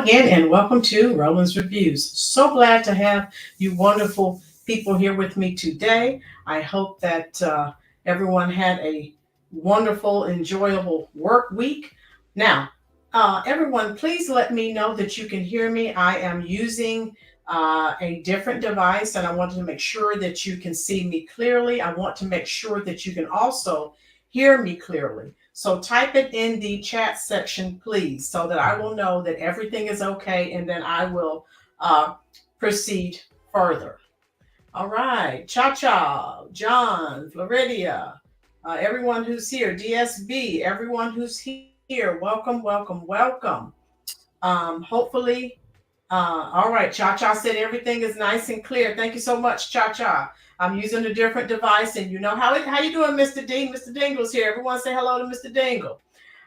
again, and welcome to Rolynn's Reviews. So glad to have you wonderful people here with me today. I hope that everyone had a wonderful, enjoyable work week. Now, everyone, please let me know that you can hear me. I am using a different device, and I wanted to make sure that you can see me clearly. I want to make sure that you can also hear me clearly. So type it in the chat section, please, so that I will know that everything is okay, and then I will proceed further. All right, Cha-Cha, John, Floridia, everyone who's here, DSB, everyone who's here, welcome, welcome, welcome. Hopefully, all right, Cha-Cha said everything is nice and clear. Thank you so much, Cha-Cha. I'm using a different device, and you know how you doing, Mr. Ding? Mr. Dingle's here. Everyone say hello to Mr. Dingle.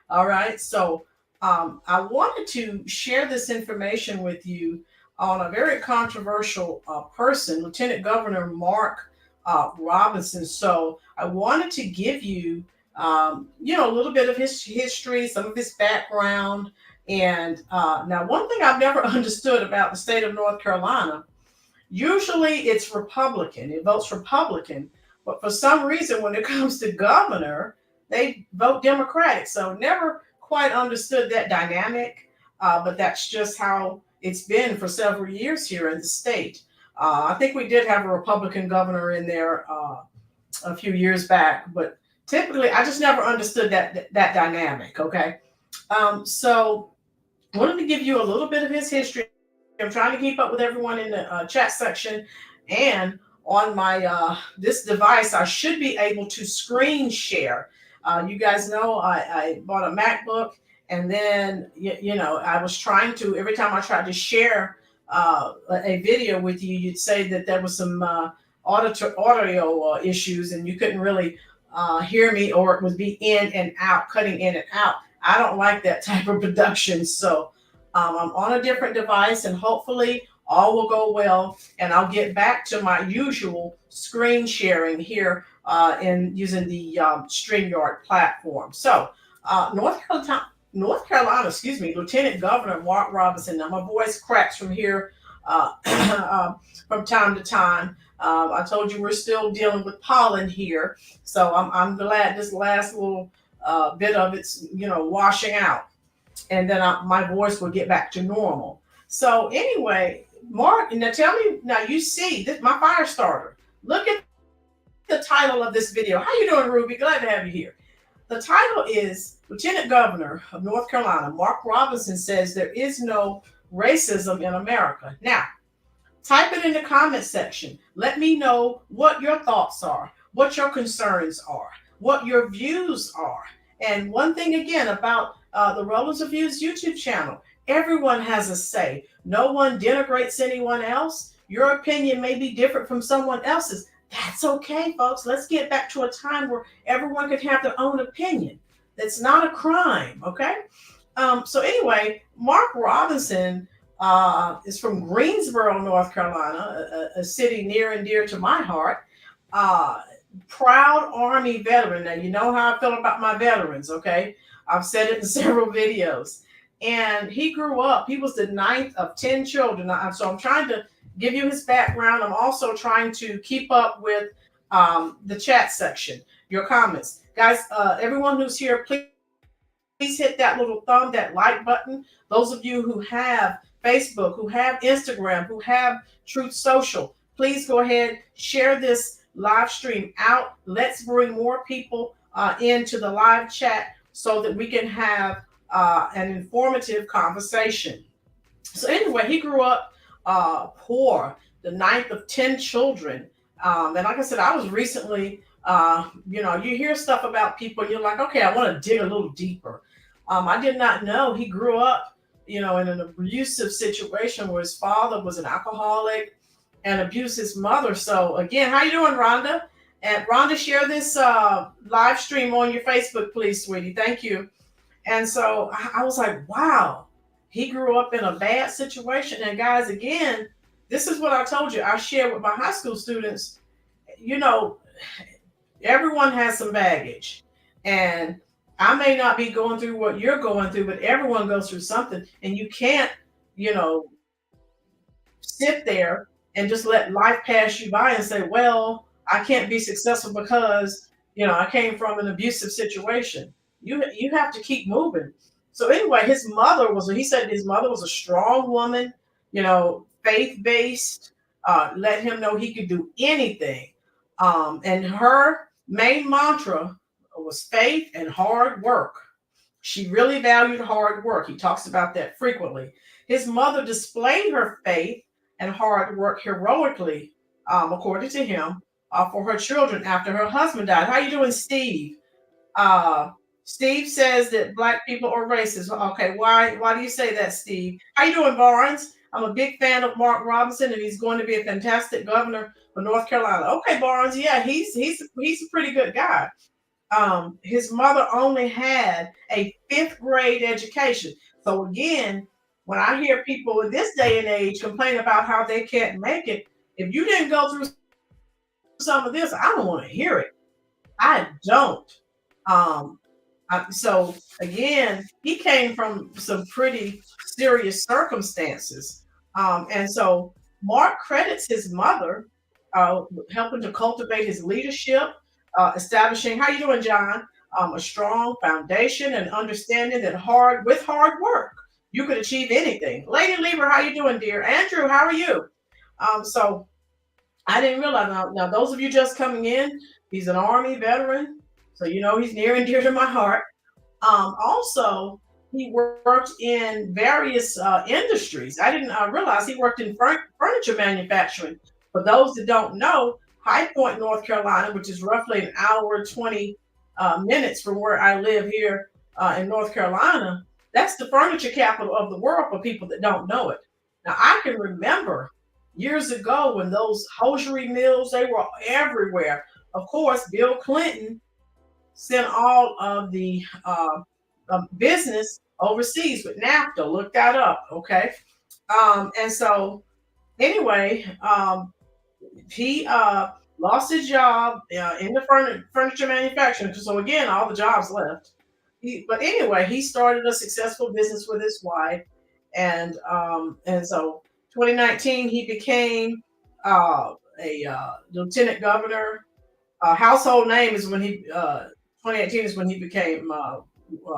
All right, so I wanted to share this information with you on a very controversial person, Lieutenant Governor Mark Robinson. So I wanted to give you, a little bit of his history, some of his background. And now, one thing I've never understood about the state of North Carolina, usually it's Republican, it votes Republican, but for some reason, when it comes to governor, they vote Democratic. So never quite understood that dynamic, but that's just how it's been for several years here in the state. I think we did have a Republican governor in there a few years back, but typically I just never understood that dynamic. Okay, so I wanted to give you a little bit of his history. I'm trying to keep up with everyone in the chat section, and on my this device, I should be able to screen share. You guys know I bought a MacBook, and then I was trying to, every time I tried to share a video with you, you'd say that there was some audio issues, and you couldn't really hear me, or it would be in and out, cutting in and out. I don't like that type of production, so I'm on a different device, and hopefully all will go well, and I'll get back to my usual screen sharing here in using the StreamYard platform. So North Carolina, Lieutenant Governor Mark Robinson. Now my voice cracks from here from time to time. I told you we're still dealing with pollen here, so I'm glad this last little bit of it's washing out, and then my voice will get back to normal. So anyway, Mark, now tell me, now you see this, my fire starter. Look at the title of this video. How you doing, Ruby? Glad to have you here. The title is Lieutenant Governor of North Carolina, Mark Robinson, says there is no racism in America. Now, type it in the comment section. Let me know what your thoughts are, what your concerns are, what your views are. And one thing again about the Rolynn's Reviews YouTube channel, everyone has a say. No one denigrates anyone else. Your opinion may be different from someone else's. That's okay, folks. Let's get back to a time where everyone could have their own opinion. That's not a crime, okay? So anyway, Mark Robinson is from Greensboro, North Carolina, a city near and dear to my heart. Proud Army veteran. Now, you know how I feel about my veterans, okay? I've said it in several videos. And he grew up, he was the 9th of 10 children. So I'm trying to give you his background. I'm also trying to keep up with the chat section, your comments. Guys, everyone who's here, please hit that little thumb, that like button. Those of you who have Facebook, who have Instagram, who have Truth Social, please go ahead, share this live stream out. Let's bring more people into the live chat so that we can have an informative conversation. So anyway, he grew up poor, the 9th of 10 children. And like I said, I was recently, you hear stuff about people and you're like, okay, I want to dig a little deeper. I did not know he grew up, in an abusive situation where his father was an alcoholic and abused his mother. So again, how you doing, Rhonda? And Rhonda, share this live stream on your Facebook, please, sweetie. Thank you. And so I was like, wow, he grew up in a bad situation. And guys, again, this is what I told you. I share with my high school students, everyone has some baggage. And I may not be going through what you're going through, but everyone goes through something. And you can't you know, sit there and just let life pass you by and say, well, I can't be successful because, I came from an abusive situation. You have to keep moving. So anyway, he said his mother was a strong woman, faith based, let him know he could do anything. And her main mantra was faith and hard work. She really valued hard work. He talks about that frequently. His mother displayed her faith and hard work heroically, according to him, for her children after her husband died. How you doing, Steve? Uh, Steve says that black people are racist. Okay, why do you say that, Steve? How you doing, Barnes? I'm a big fan of Mark Robinson, and he's going to be a fantastic governor for North Carolina. Okay, Barnes, yeah, he's a pretty good guy. His mother only had a fifth grade education. So again, when I hear people in this day and age complain about how they can't make it, if you didn't go through some of this, I don't want to hear it. I don't. Um, so again, he came from some pretty serious circumstances, and so Mark credits his mother, helping to cultivate his leadership, establishing. How you doing, John? A strong foundation and understanding that with hard work you could achieve anything. Lady Lieber, how you doing, dear? Andrew, how are you? So I didn't realize. Now, those of you just coming in, he's an Army veteran, so he's near and dear to my heart. Also, he worked in various industries. I didn't realize he worked in furniture manufacturing. For those that don't know, High Point, North Carolina, which is roughly an hour 20 minutes from where I live here in North Carolina, that's the furniture capital of the world for people that don't know it. Now, I can remember years ago when those hosiery mills, they were everywhere. Of course, Bill Clinton sent all of the business overseas with NAFTA. Look that up, okay? And so, anyway, he lost his job in the furniture manufacturing. So again, all the jobs left. But anyway, he started a successful business with his wife, and so 2019 he became a lieutenant governor. Household name is when he 2018 is when he became well,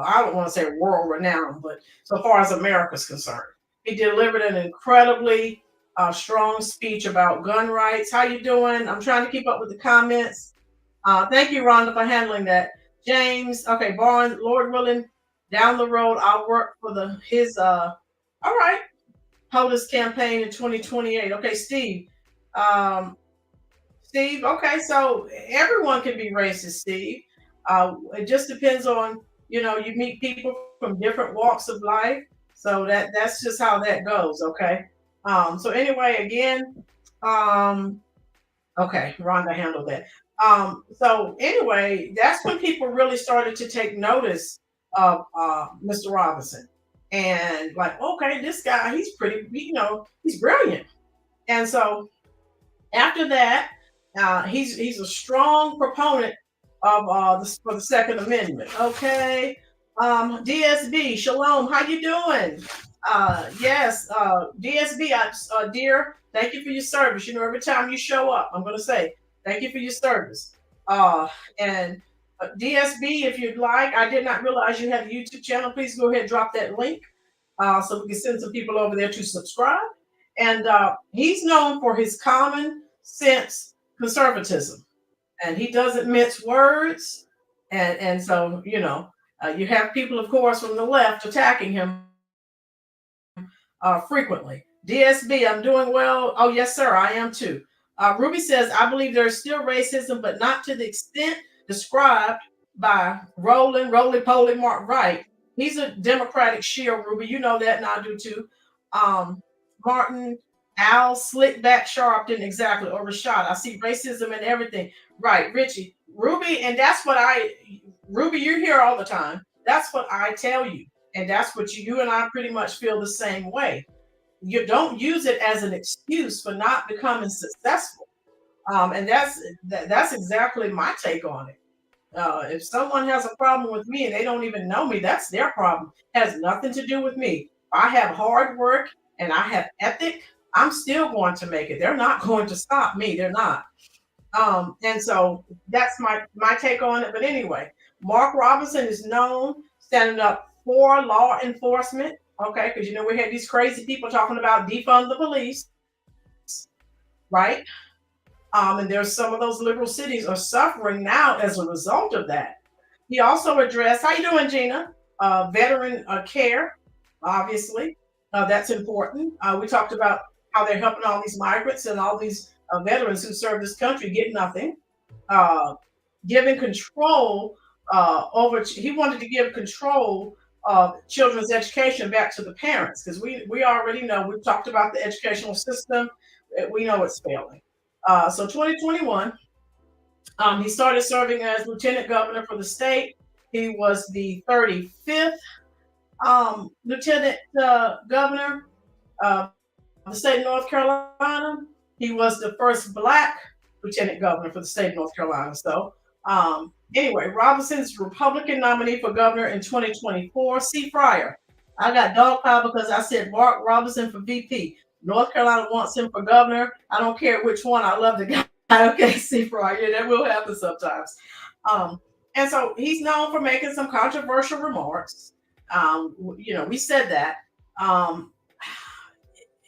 I don't want to say world renowned, but so far as America's concerned, he delivered an incredibly strong speech about gun rights. How you doing? I'm trying to keep up with the comments. Thank you, Rhonda, for handling that. James, okay, Barnes, Lord willing, down the road, I'll work for his. All right, POTUS campaign in 2028. Okay, Steve. Steve, okay, so everyone can be racist, Steve. It just depends on, you meet people from different walks of life. So that's just how that goes, okay? So anyway, again, okay, Rhonda handled that. So anyway, that's when people really started to take notice of Mr. Robinson. And like, okay, this guy, he's pretty, he's brilliant. And so after that, he's a strong proponent of for the Second Amendment. Okay, DSB, Shalom, how you doing? Yes, DSB, dear, thank you for your service. Every time you show up, I'm going to say thank you for your service. And DSB, if you'd like, I did not realize you had a YouTube channel. Please go ahead and drop that link so we can send some people over there to subscribe. And he's known for his common sense conservatism, and he doesn't mince words. And so, you have people, of course, from the left attacking him frequently. DSB, I'm doing well. Oh, yes, sir, I am too. Ruby says, I believe there's still racism, but not to the extent described by Rolynn, Roly-Poly, Mark Wright. He's a Democratic shield, Ruby. You know that, and I do too. Martin, Al, Slick Back Sharpton, exactly, or Rashad. I see racism and everything. Right, Richie, Ruby, and that's what Ruby, you're here all the time. That's what I tell you. And that's what you and I pretty much feel the same way. You don't use it as an excuse for not becoming successful. And that's exactly my take on it. If someone has a problem with me and they don't even know me, that's their problem. It has nothing to do with me. I have hard work and I have ethic, I'm still going to make it. They're not going to stop me. They're not. And so that's my take on it. But anyway, Mark Robinson is known standing up for law enforcement. Okay, because we had these crazy people talking about defund the police, right? And there's some of those liberal cities are suffering now as a result of that. He also addressed, how you doing, Gina? Veteran care, obviously. That's important. We talked about how they're helping all these migrants and all these veterans who serve this country get nothing. Giving control he wanted to give control of children's education back to the parents, because we already know, we've talked about the educational system. We know it's failing. So 2021, he started serving as lieutenant governor for the state. He was the 35th lieutenant governor of the state of North Carolina. He was the first Black lieutenant governor for the state of North Carolina. So anyway, Robinson's Republican nominee for governor in 2024. C. Fryer. I got dog pile because I said Mark Robinson for VP. North Carolina wants him for governor. I don't care which one. I love the guy. Okay, C. Fryer. Yeah, that will happen sometimes. And so he's known for making some controversial remarks. We said that.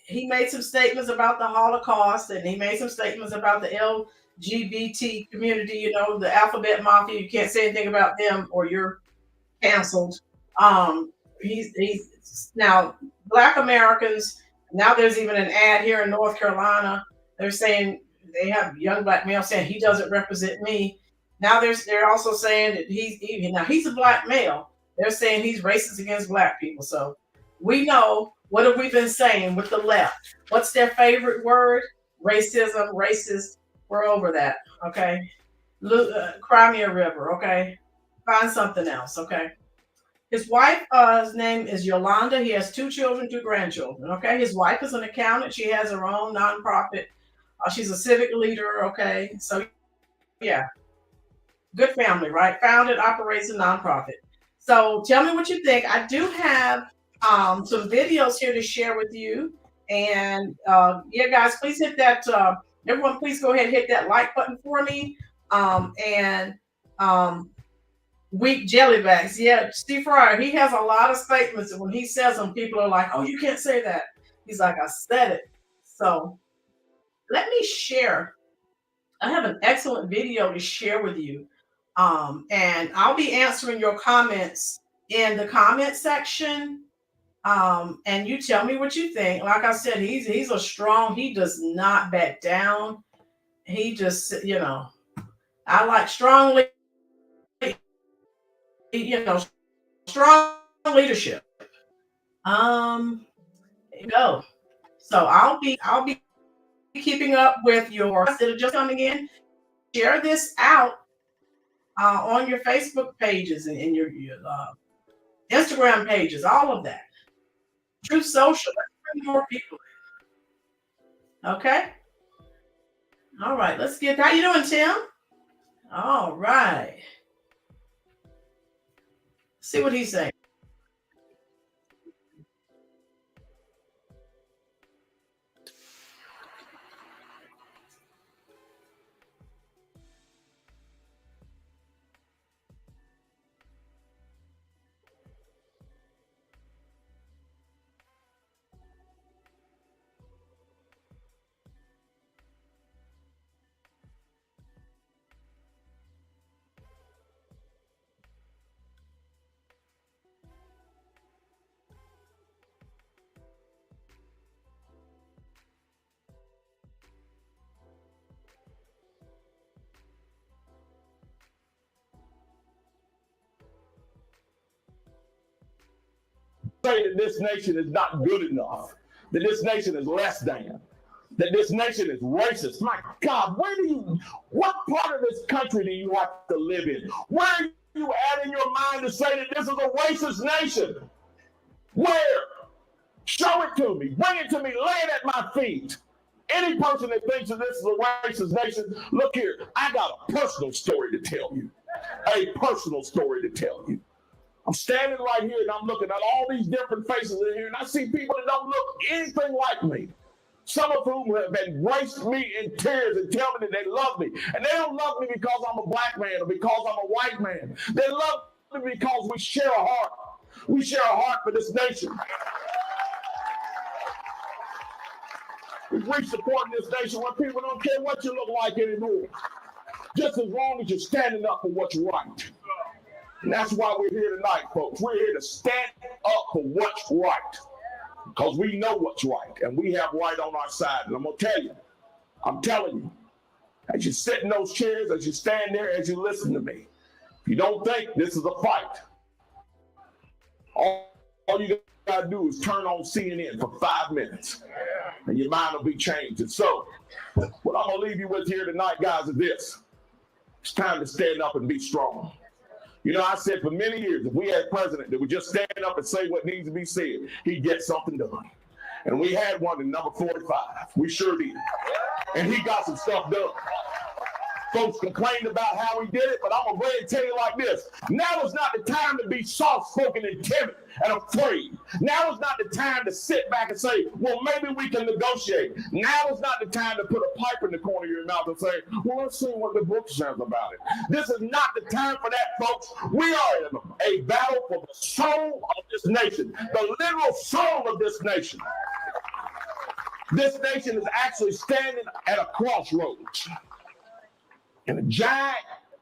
He made some statements about the Holocaust, and he made some statements about the LGBT community, the alphabet mafia. You can't say anything about them or you're canceled. He's now Black Americans. Now there's even an ad here in North Carolina. They're saying they have young Black male saying he doesn't represent me. Now they're also saying that he's a Black male. They're saying he's racist against Black people. So we know, what have we been saying with the left? What's their favorite word? Racism, racist. We're over that. Okay. Cry me a river. Okay. Find something else. Okay. His wife's name is Yolanda. He has 2 children, 2 grandchildren. Okay. His wife is an accountant. She has her own nonprofit. She's a civic leader. Okay. So yeah. Good family, right? Founded, operates a nonprofit. So tell me what you think. I do have some videos here to share with you. And yeah, guys, please hit that. Everyone, please go ahead and hit that like button for me. Weak jellybacks. Yeah, Steve Fryer, he has a lot of statements. And when he says them, people are like, oh, you can't say that. He's like, I said it. So let me share. I have an excellent video to share with you. And I'll be answering your comments in the comment section. And you tell me what you think. Like I said, he's a strong, he does not back down. He just, I like strong, strong leadership. There you go. So I'll be keeping up with your that are just coming in. Share this out on your Facebook pages and your Instagram pages, all of that. Truth Social. Let's bring more people in. Okay. All right. Let's get. How you doing, Tim? All right. See what he's saying. Say that this nation is not good enough, that this nation is less than, that this nation is racist. My God, what part of this country do you have to live in? Where are you at in your mind to say that this is a racist nation? Where? Show it to me. Bring it to me. Lay it at my feet. Any person that thinks that this is a racist nation, look here, I got a personal story to tell you. A personal story to tell you. I'm standing right here and I'm looking at all these different faces in here, and I see people that don't look anything like me. Some of whom have embraced me in tears and tell me that they love me. And they don't love me because I'm a black man or because I'm a white man. They love me because we share a heart. We share a heart for this nation. We've reached the point in this nation where people don't care what you look like anymore, just as long as you're standing up for what's right. And that's why we're here tonight, folks. We're here to stand up for what's right, because we know what's right, and we have right on our side. And I'm going to tell you, I'm telling you, as you sit in those chairs, as you stand there, as you listen to me, if you don't think this is a fight, all you got to do is turn on CNN for 5 minutes, and your mind will be changed. And so, what I'm going to leave you with here tonight, guys, is this. It's time to stand up and be strong. You know, I said for many years, if we had a president that would just stand up and say what needs to be said, he'd get something done. And we had one in number 45. We sure did. And he got some stuff done. Folks complained about how he did it, but I'm going to go ahead and tell you like this. Now is not the time to be soft-spoken and timid and afraid. Now is not the time to sit back and say, well, maybe we can negotiate. Now is not the time to put a pipe in the corner of your mouth and say, well, let's see what the book says about it. This is not the time for that, folks. We are in a battle for the soul of this nation, the literal soul of this nation. This nation is actually standing at a crossroads. And a giant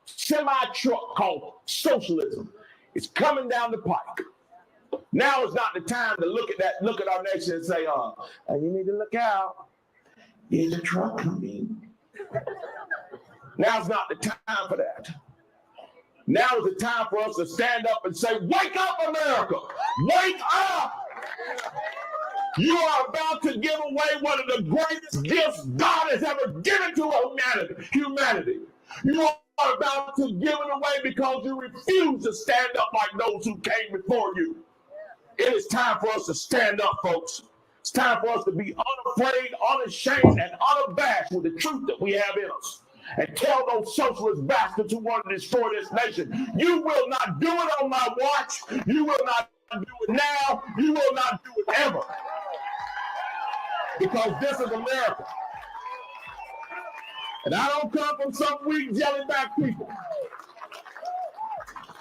semi-truck called socialism is coming down the pike. Now is not the time to look at our nation and say, and you need to look out. There's a truck coming. Now's not the time for that. Now is the time for us to stand up and say, wake up, America! Wake up! You are about to give away one of the greatest gifts God has ever given to humanity. You are about to give it away because you refuse to stand up like those who came before you. It is time for us to stand up, folks. It's time for us to be unafraid, unashamed, and unabashed with the truth that we have in us. And tell those socialist bastards who want to destroy this nation, you will not do it on my watch. You will not do it now. You will not do it ever. Because this is America. And I don't come from some weak jellyback people.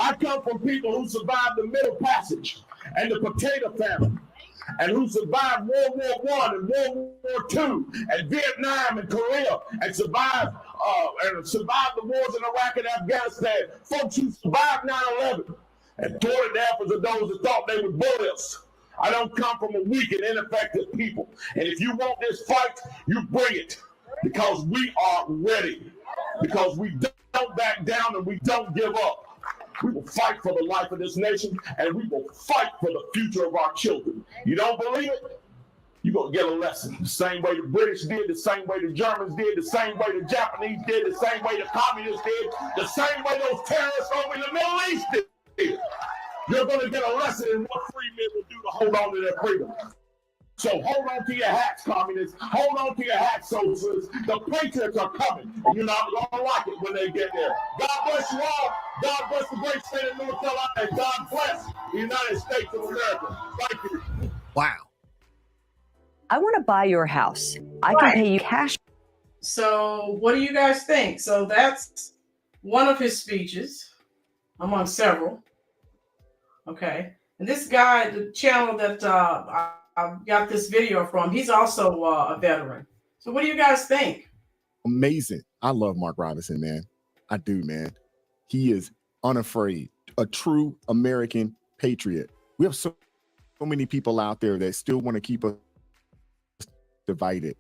I come from people who survived the Middle Passage and the potato famine, and who survived World War I and World War II and Vietnam and Korea, and survived the wars in Iraq and Afghanistan. Folks who survived 9/11 and tore it down for those that thought they were bullets. I don't come from a weak and ineffective people. And if you want this fight, you bring it. Because we are ready. Because we don't back down and we don't give up. We will fight for the life of this nation, and we will fight for the future of our children. You don't believe it? You're going to get a lesson. The same way the British did, the same way the Germans did, the same way the Japanese did, the same way the communists did, the same way those terrorists over in the Middle East did. You're going to get a lesson in what free men will do to hold on to their freedom. So hold on to your hats, communists. Hold on to your hats, socialists. The patriots are coming, and you're not going to like it when they get there. God bless you all. God bless the great state of North Carolina. And God bless the United States of America. Thank you. Wow. I want to buy your house. I can pay you cash. So what do you guys think? So that's one of his speeches, among several. Okay. And this guy, the channel that I got this video from, he's also a veteran. So what do you guys think? Amazing. I love Mark Robinson, man. I do, man. He is unafraid, a true American patriot. We have so many people out there that still want to keep us divided.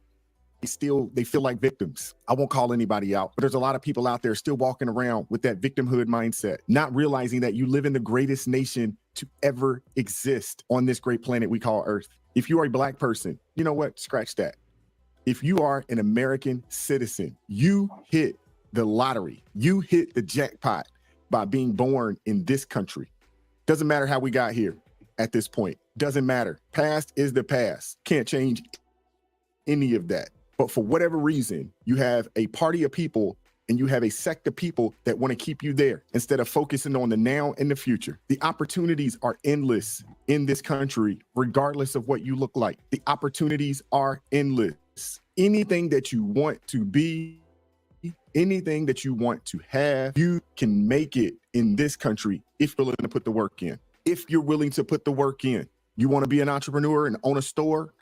They feel like victims. I won't call anybody out, but there's a lot of people out there still walking around with that victimhood mindset, not realizing that you live in the greatest nation to ever exist on this great planet we call Earth. If you are a Black person, you know what? Scratch that. If you are an American citizen, you hit the lottery. You hit the jackpot by being born in this country. Doesn't matter how we got here at this point. Doesn't matter. Past is the past. Can't change any of that. But for whatever reason, you have a party of people and you have a sect of people that want to keep you there instead of focusing on the now and the future. The opportunities are endless in this country, regardless of what you look like. The opportunities are endless. Anything that you want to be, anything that you want to have, you can make it in this country if you're willing to put the work in. If you're willing to put the work in. You want to be an entrepreneur and own a store,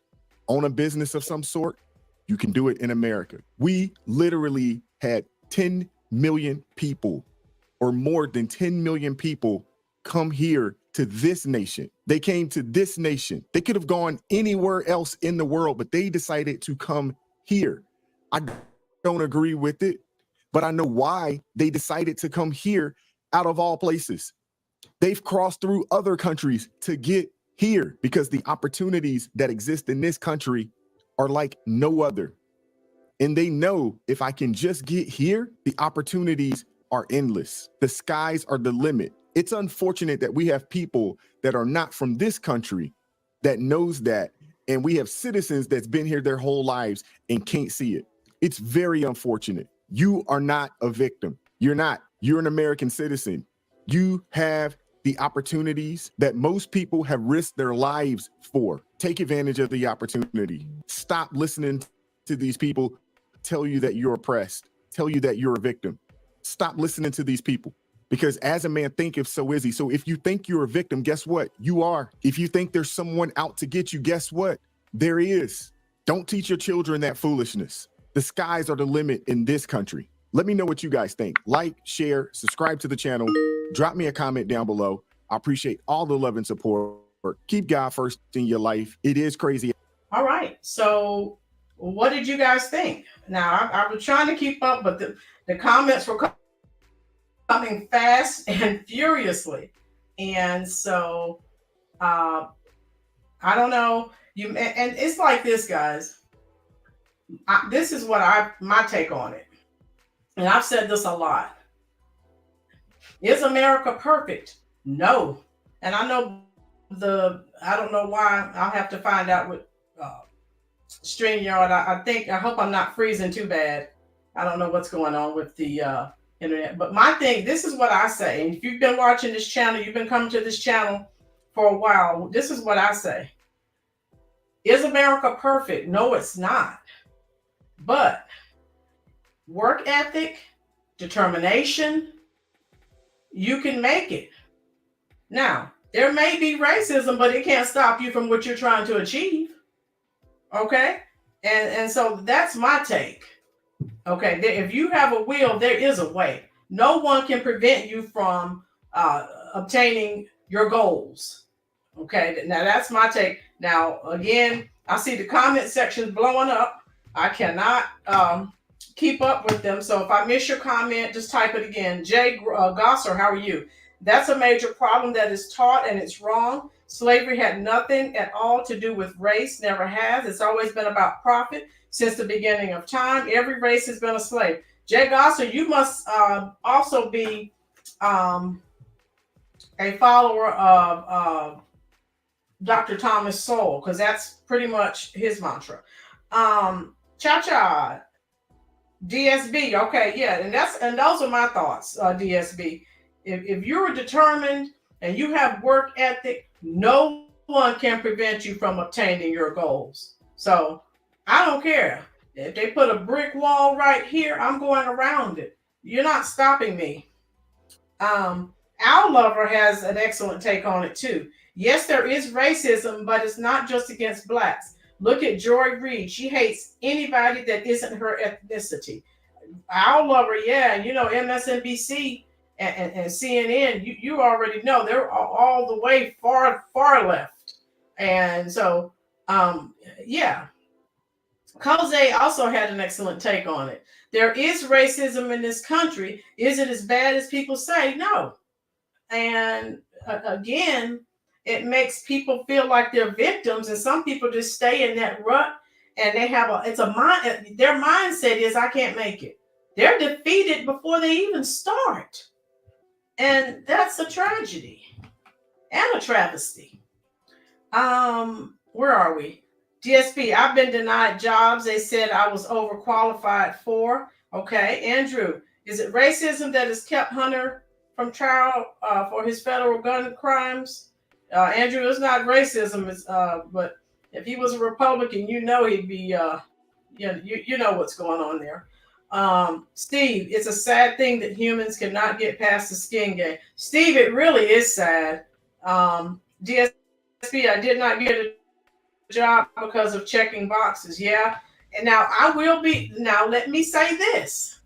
own a business of some sort, you can do it in America. We literally had 10 million people, or more than 10 million people, come here to this nation. They came to this nation. They could have gone anywhere else in the world, but they decided to come here. I don't agree with it, but I know why they decided to come here out of all places. They've crossed through other countries to get here because the opportunities that exist in this country are like no other. And they know if I can just get here, the opportunities are endless. The skies are the limit. It's unfortunate that we have people that are not from this country that knows that, and we have citizens that's been here their whole lives and can't see it. It's very unfortunate. You are not a victim. You're not. You're an American citizen. You have the opportunities that most people have risked their lives for. Take advantage of the opportunity. Stop listening to these people tell you that you're oppressed, tell you that you're a victim. Stop listening to these people, because as a man thinketh, so is he. So if you think you're a victim, guess what? You are. If you think there's someone out to get you, guess what? There is. Don't teach your children that foolishness. The skies are the limit in this country. Let me know what you guys think. Like, share, subscribe to the channel. Drop me a comment down below. I appreciate all the love and support. Keep God first in your life. It is crazy. All right. So what did you guys think? Now, I was trying to keep up, but the comments were coming fast and furiously. And so I don't know. And it's like this, guys. This is what my take on it. And I've said this a lot. Is America perfect? No. And I know I don't know why. I'll have to find out what StreamYard. I hope I'm not freezing too bad. I don't know what's going on with the internet. But my thing, this is what I say. And if you've been watching this channel, you've been coming to this channel for a while, this is what I say. Is America perfect? No, it's not. But work ethic, determination, you can make it. Now, there may be racism, but it can't stop you from what you're trying to achieve. Okay? And so that's my take. Okay? If you have a will, there is a way. No one can prevent you from obtaining your goals. Okay? Now, that's my take. Now, again, I see the comment sections blowing up. I cannot keep up with them. So if I miss your comment, just type it again. Jay Gosser, how are you? That's a major problem that is taught, and it's wrong. Slavery had nothing at all to do with race, never has. It's always been about profit since the beginning of time. Every race has been a slave. Jay Gosser, you must also be a follower of Dr. Thomas Sowell, because that's pretty much his mantra. Cha-cha, DSB, okay, yeah, and those are my thoughts, DSB. If you're determined and you have work ethic, no one can prevent you from obtaining your goals. So I don't care. If they put a brick wall right here, I'm going around it. You're not stopping me. Our Lover has an excellent take on it too. Yes, there is racism, but it's not just against blacks. Look at Joy Reid. She hates anybody that isn't her ethnicity. Our Lover, yeah, you know, MSNBC and CNN, you already know they're all the way far left. And so, yeah. Jose also had an excellent take on it. There is racism in this country. Is it as bad as people say? No. And again, it makes people feel like they're victims, and some people just stay in that rut, and they have their mindset is, I can't make it. They're defeated before they even start. And that's a tragedy and a travesty. Where are we? DSP, I've been denied jobs they said I was overqualified for. Okay, Andrew, Is it racism that has kept Hunter from trial for his federal gun crimes? Andrew, it's not racism. It's but if he was a Republican, you know he'd be you know what's going on there. Steve, it's a sad thing that humans cannot get past the skin game. Steve, it really is sad. DSP, I did not get a job because of checking boxes. Yeah. And now now let me say this.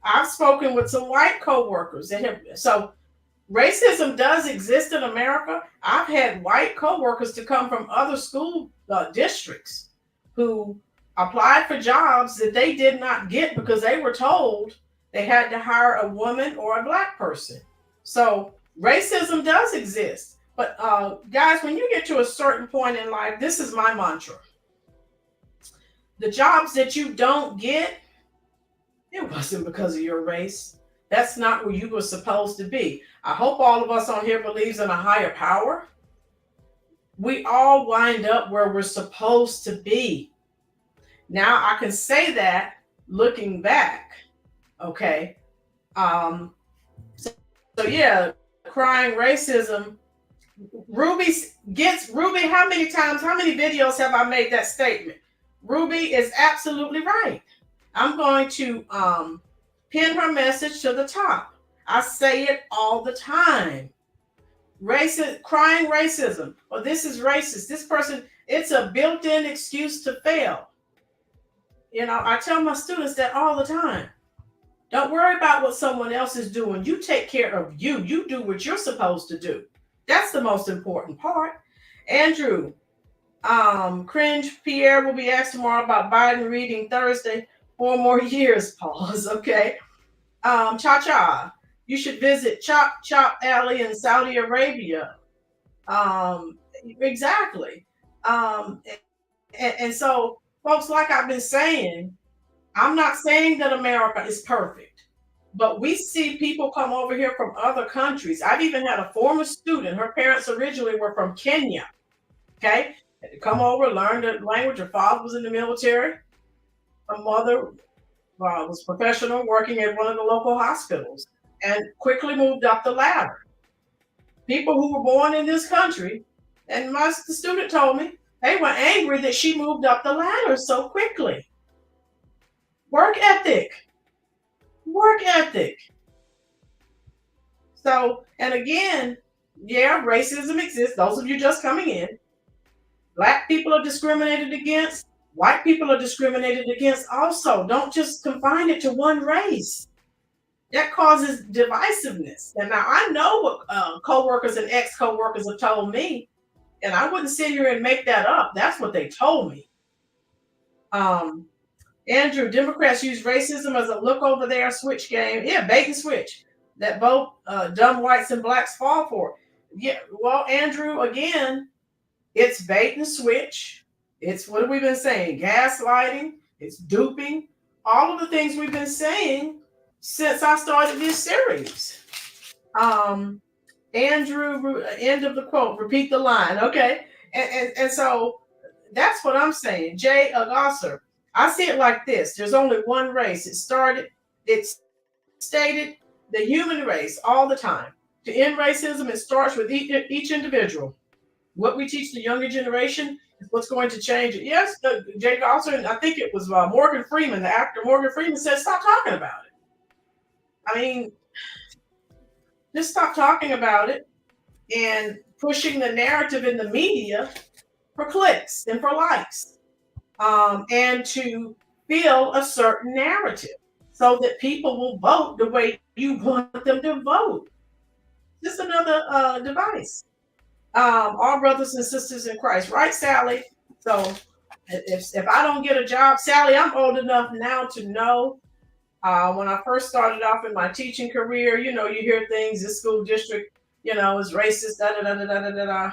I've spoken with some white coworkers that have, so racism does exist in America. I've had white coworkers to come from other school districts who applied for jobs that they did not get because they were told they had to hire a woman or a black person. So racism does exist. But guys, when you get to a certain point in life, this is my mantra. The jobs that you don't get, it wasn't because of your race. That's not where you were supposed to be. I hope all of us on here believes in a higher power. We all wind up where we're supposed to be. Now I can say that looking back. Okay. So yeah, crying racism. Ruby, how many videos have I made that statement? Ruby is absolutely right. I'm going to pin her message to the top. I say it all the time. Crying racism. Well, this is racist. This person, it's a built-in excuse to fail. You know, I tell my students that all the time. Don't worry about what someone else is doing. You take care of you. You do what you're supposed to do. That's the most important part. Andrew, cringe Pierre will be asked tomorrow about Biden reading Thursday. 4 more years, pause. Okay. Cha-Cha, you should visit Chop Alley in Saudi Arabia. Exactly. And so, folks, like I've been saying, I'm not saying that America is perfect, but we see people come over here from other countries. I've even had a former student, her parents originally were from Kenya. Okay. Had to come over, learn the language. Her father was in the military. Her mother was professional, working at one of the local hospitals, and quickly moved up the ladder. People who were born in this country, and the student told me, they were angry that she moved up the ladder so quickly. Work ethic. So, and again, yeah, racism exists. Those of you just coming in, Black people are discriminated against. White people are discriminated against also. Don't just confine it to one race. That causes divisiveness. And now I know what co-workers and ex-co-workers have told me, and I wouldn't sit here and make that up. That's what they told me. Andrew, Democrats use racism as a look over there switch game. Yeah, bait and switch that both dumb whites and blacks fall for. Yeah, well, Andrew, again, it's bait and switch. It's what have we been saying? Gaslighting, it's duping, all of the things we've been saying since I started this series. Andrew, end of the quote, repeat the line. Okay. And so that's what I'm saying. Jay Agasser, I see it like this. There's only one race. It's stated the human race all the time. To end racism, it starts with each individual. What we teach the younger generation is what's going to change it. Yes, Jay Agasser, and I think it was Morgan Freeman, the actor Morgan Freeman, said, stop talking about it. I mean, just stop talking about it and pushing the narrative in the media for clicks and for likes, and to fill a certain narrative so that people will vote the way you want them to vote. Just another device. All brothers and sisters in Christ, right, Sally? So if I don't get a job, Sally, I'm old enough now to know. When I first started off in my teaching career, you know, you hear things, this school district, you know, is racist, da-da-da-da-da-da-da.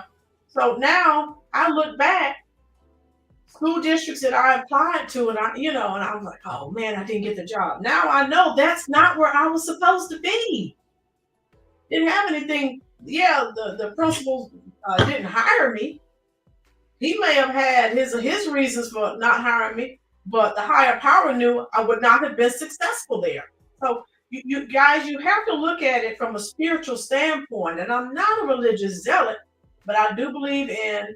So now I look back, school districts that I applied to, and I was like, oh man, I didn't get the job. Now I know that's not where I was supposed to be. Didn't have anything. Yeah, the principal didn't hire me. He may have had his reasons for not hiring me, but the higher power knew I would not have been successful there. So you guys, you have to look at it from a spiritual standpoint. And I'm not a religious zealot, but I do believe in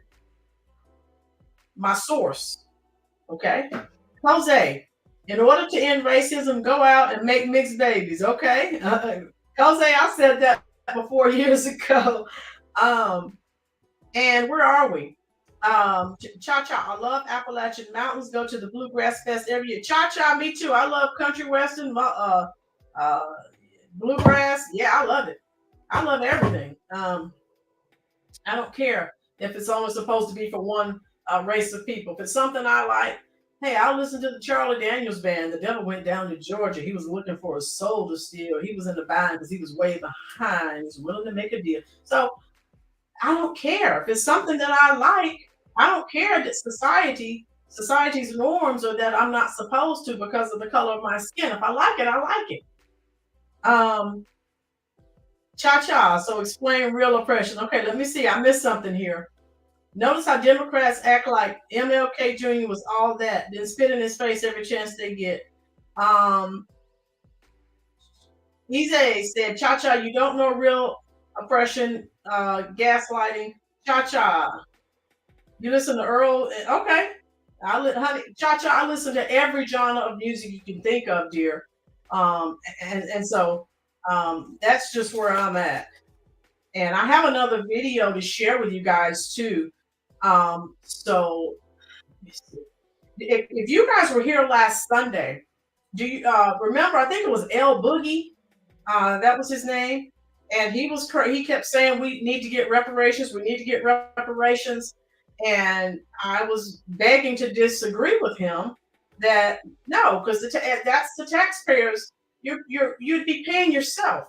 my source. Okay, Jose, in order to end racism, go out and make mixed babies. Okay, Jose, I said that before years ago. And where are we? Cha-Cha, I love Appalachian Mountains. Go to the Bluegrass Fest every year. Cha-Cha, me too. I love country western, bluegrass. Yeah, I love it. I love everything. I don't care if it's only supposed to be for one race of people. If it's something I like, hey, I'll listen to the Charlie Daniels Band. The devil went down to Georgia. He was looking for a soul to steal. He was in the bind because he was way behind. He was willing to make a deal. So I don't care. If it's something that I like, I don't care that society's norms are that I'm not supposed to because of the color of my skin. If I like it, I like it. Cha-Cha, so explain real oppression. Okay, let me see. I missed something here. Notice how Democrats act like MLK Jr. was all that, then spit in his face every chance they get. Easy said, Cha-Cha, you don't know real oppression, gaslighting. Cha-Cha. You listen to Earl. Okay. Honey, Cha-Cha, I listen to every genre of music you can think of, dear. So that's just where I'm at. And I have another video to share with you guys too. So if you guys were here last Sunday, do you remember? I think it was L Boogie. That was his name. And he kept saying we need to get reparations. We need to get reparations. And I was begging to disagree with him that no, because that's the taxpayers. You'd be paying yourself.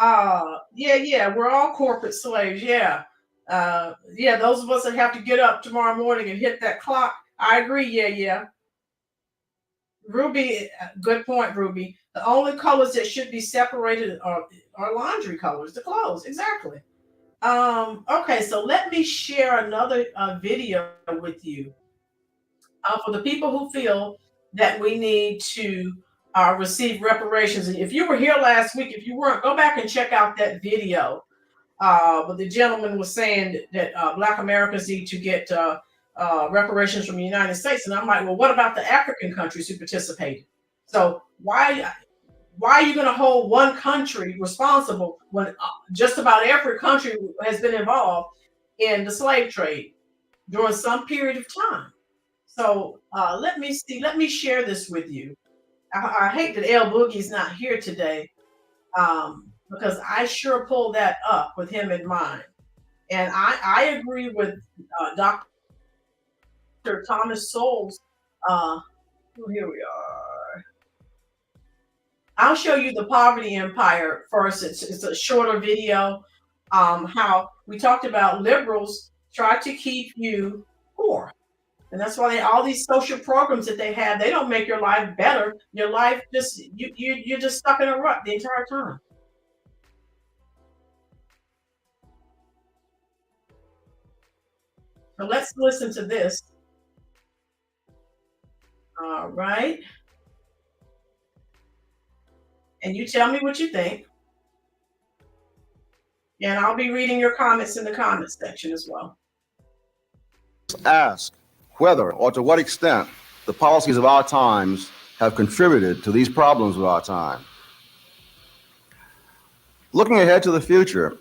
Yeah, we're all corporate slaves. Yeah, those of us that have to get up tomorrow morning and hit that clock. I agree. Yeah. Ruby, good point, Ruby. The only colors that should be separated are laundry colors, the clothes. Exactly. Okay, so let me share another video with you for the people who feel that we need to receive reparations. And if you were here last week, if you weren't, go back and check out that video. But the gentleman was saying that Black Americans need to get reparations from the United States. And I'm like, well, what about the African countries who participated? So why are you going to hold one country responsible when just about every country has been involved in the slave trade during some period of time? So let me share this with you. I hate that L Boogie's not here today because I sure pulled that up with him in mind. And I agree with Dr. Thomas Sowell's. Here we are. I'll show you the poverty empire first. It's a shorter video. How we talked about liberals try to keep you poor. And that's why all these social programs that they have, they don't make your life better. Your life just, you're just stuck in a rut the entire time. So let's listen to this. All right. And you tell me what you think. And I'll be reading your comments in the comments section as well. Ask whether or to what extent the policies of our times have contributed to these problems of our time. Looking ahead to the future,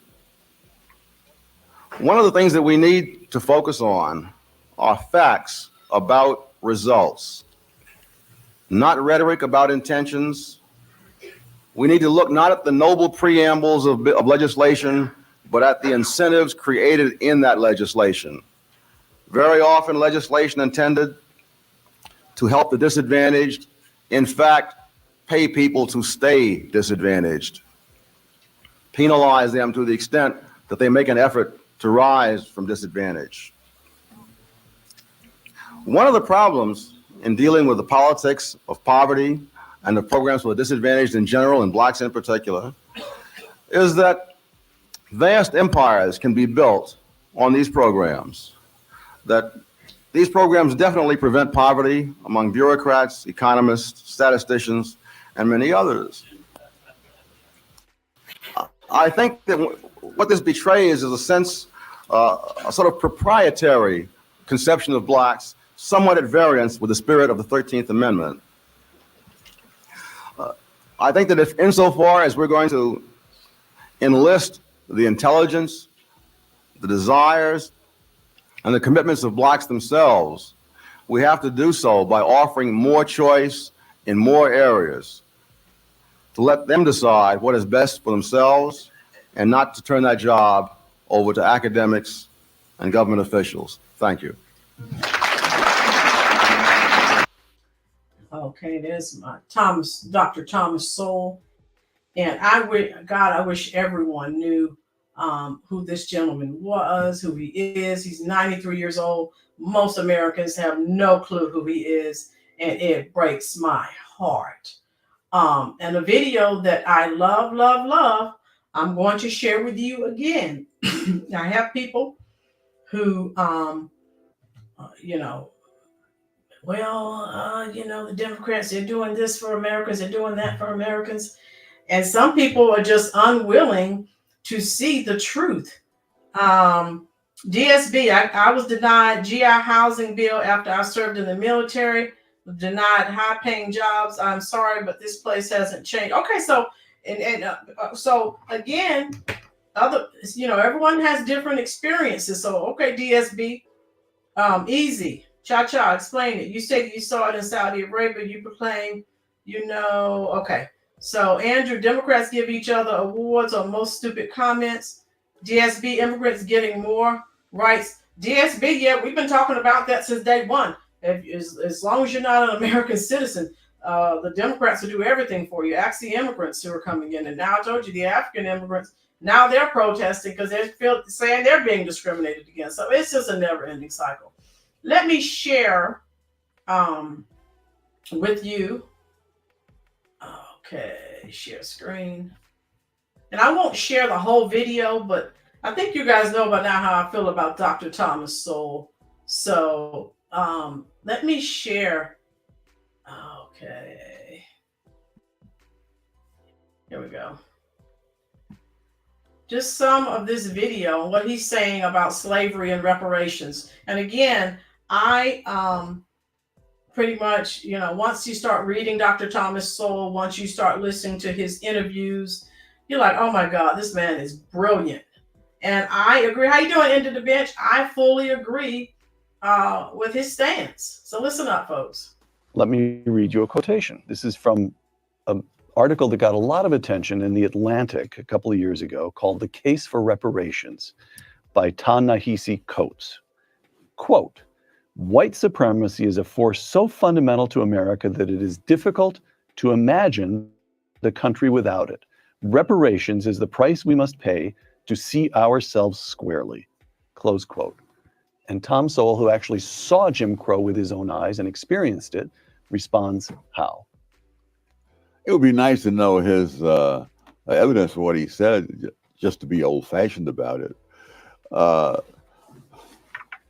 one of the things that we need to focus on are facts about results, not rhetoric about intentions. We need to look not at the noble preambles of legislation, but at the incentives created in that legislation. Very often legislation intended to help the disadvantaged, in fact, pay people to stay disadvantaged, penalize them to the extent that they make an effort to rise from disadvantage. One of the problems in dealing with the politics of poverty and the programs for the disadvantaged in general, and blacks in particular, is that vast empires can be built on these programs. That these programs definitely prevent poverty among bureaucrats, economists, statisticians, and many others. I think that what this betrays is a sense, a sort of proprietary conception of blacks, somewhat at variance with the spirit of the 13th Amendment. I think that if insofar as we're going to enlist the intelligence, the desires, and the commitments of blacks themselves, we have to do so by offering more choice in more areas, to let them decide what is best for themselves and not to turn that job over to academics and government officials. Thank you. Okay, there's my Dr. Thomas Sowell. And I wish everyone knew who this gentleman was, who he is. He's 93 years old. Most Americans have no clue who he is, and it breaks my heart. And a video that I love, I'm going to share with you again. I have people who, the Democrats, they're doing this for Americans, they're doing that for Americans. And some people are just unwilling to see the truth. DSB, I was denied GI housing bill after I served in the military, denied high-paying jobs. I'm sorry, but this place hasn't changed. Okay, so so again, everyone has different experiences. So okay, DSB, easy. Cha-cha, explain it. You said you saw it in Saudi Arabia. You proclaim, okay. So Andrew, Democrats give each other awards on most stupid comments. DSB, immigrants getting more rights. DSB, yeah, we've been talking about that since day one. As long as you're not an American citizen, the Democrats will do everything for you. Ask the immigrants who are coming in. And now I told you the African immigrants, now they're protesting because they're saying they're being discriminated against. So it's just a never-ending cycle. Let me share with you. Okay, share screen. And I won't share the whole video, but I think you guys know by now how I feel about Dr. Thomas Sowell. So let me share. Okay. Here we go. Just some of this video and what he's saying about slavery and reparations. And again, I pretty much, once you start reading Dr. Thomas Sowell, once you start listening to his interviews, you're like, oh my God, this man is brilliant. And I agree. How you doing, End of the Bench? I fully agree with his stance. So listen up, folks. Let me read you a quotation. This is from an article that got a lot of attention in The Atlantic a couple of years ago called The Case for Reparations by Ta-Nehisi Coates. Quote, white supremacy is a force so fundamental to America that it is difficult to imagine the country without it. Reparations is the price we must pay to see ourselves squarely. Close quote. And Tom Sowell, who actually saw Jim Crow with his own eyes and experienced it, responds how? It would be nice to know his evidence for what he said, just to be old-fashioned about it.